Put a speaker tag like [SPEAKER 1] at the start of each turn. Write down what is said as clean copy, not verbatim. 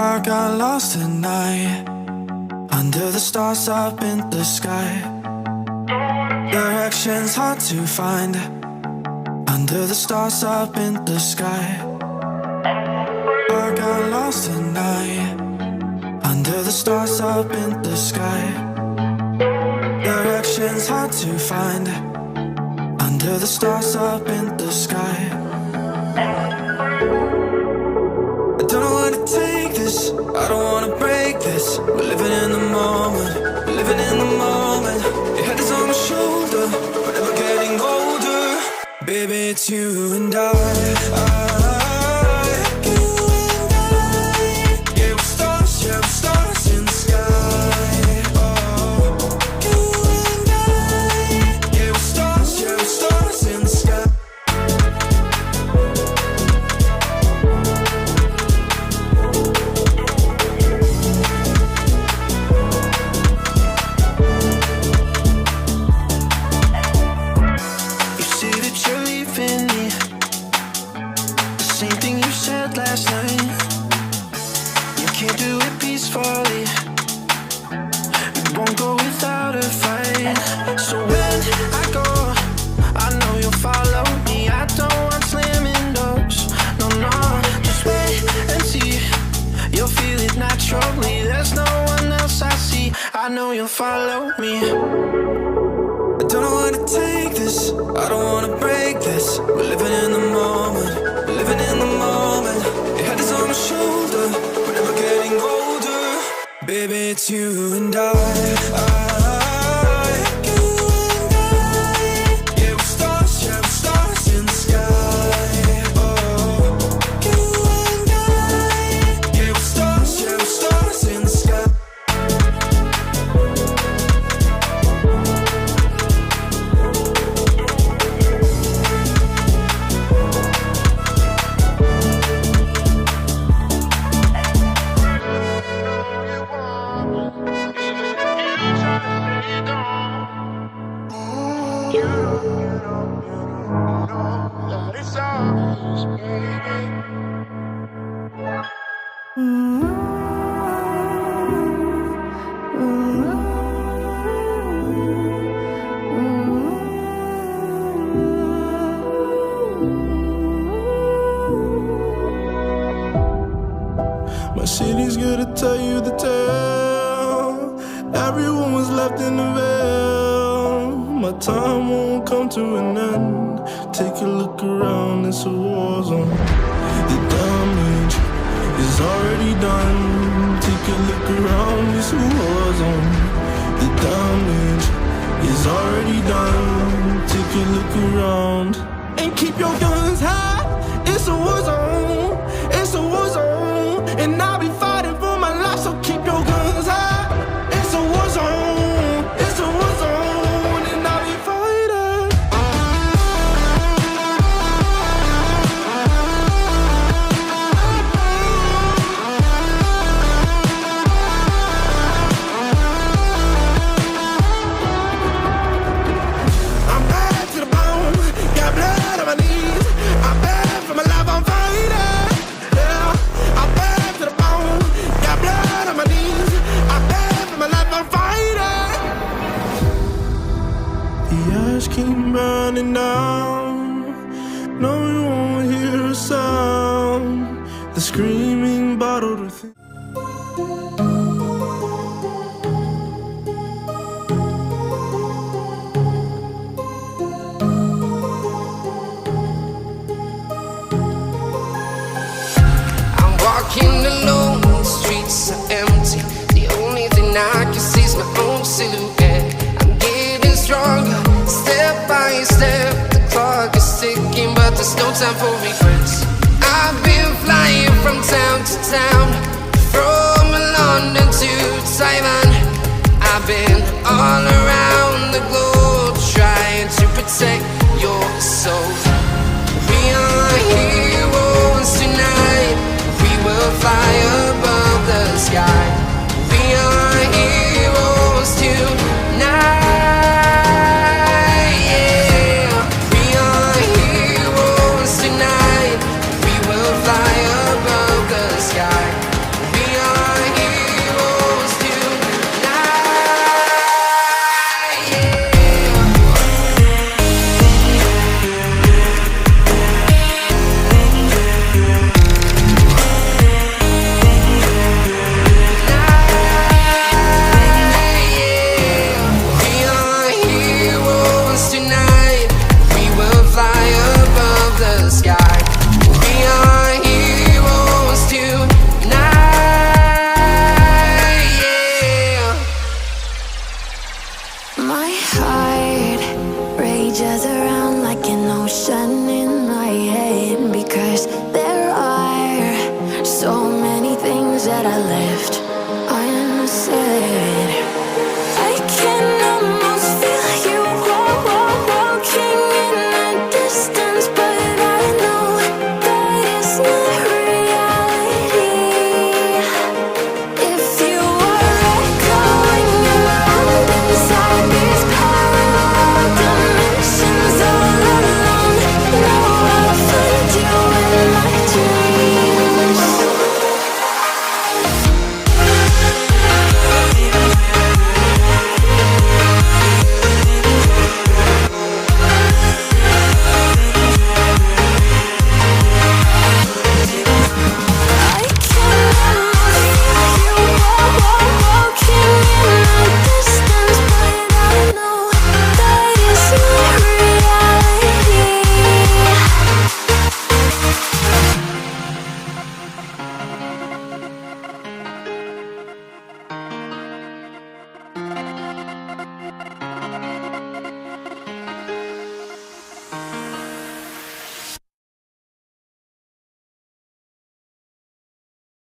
[SPEAKER 1] I got lost tonight under the stars up in the sky. Directions hard to find under the stars up in the sky. I got lost tonight under the stars up in the sky. Directions hard to find under the stars up in the sky. I don't know where to take this, I don't wanna break this. We're living in the moment, we're living in the moment. Your head is on my shoulder, we're never getting older. Baby, it's you and I. Yeah, we're stars, yeah, we're stars in the sky. Oh, you and I. Yeah, we're stars, yeah, we're stars in the sky. Last night, you can't do it peacefully. It won't go without a fight. So when I go, I know you'll follow me. I don't want slamming doors. No, no, just wait and see. You'll feel it naturally. There's no one else I see. I know you'll follow me. I don't know where to take this, I don't wanna break this. We're living in the moment, we're living in the moment. Your head is on my shoulder, we're never getting older. Baby, it's you and I. You and I. Yeah, we're stars, yeah, we're stars in the sky. Oh, you and I. Yeah, we're stars, yeah, we're stars in the sky.
[SPEAKER 2] My city's good to tell you the tale. Everyone was left in the veil. My time won't come to an end. Take a look around, it's a war zone. The damage is already done. Take a look around, it's a war zone. The damage is already done. Take a look around and keep your guns high. It's a war zone. It's a war zone. And I'll be fighting for my life, so keep your guns high. It's a war zone. It's a war zone. And I'll be fighting. I'm bad to the bone. Got blood on my knees. I'm bad for my life, I'm fighting. Yeah, I'm bad to the bone. Got blood on my knees. I'm bad for my life, I'm fighting. The ash keep burning down. No, you won't hear a sound. The screaming bottle to think.
[SPEAKER 3] Walking alone, the streets are empty. The only thing I can see is my own silhouette. I'm getting stronger, step by step. The clock is ticking, but there's no time for regrets. I've been flying from town to town, from London to Taiwan. I've been all around the globe, trying to protect your soul. We are heroes tonight. We'll fly above the sky. We are heroes tonight. Yeah, we are heroes tonight. We will fly above the sky.
[SPEAKER 4] that I lay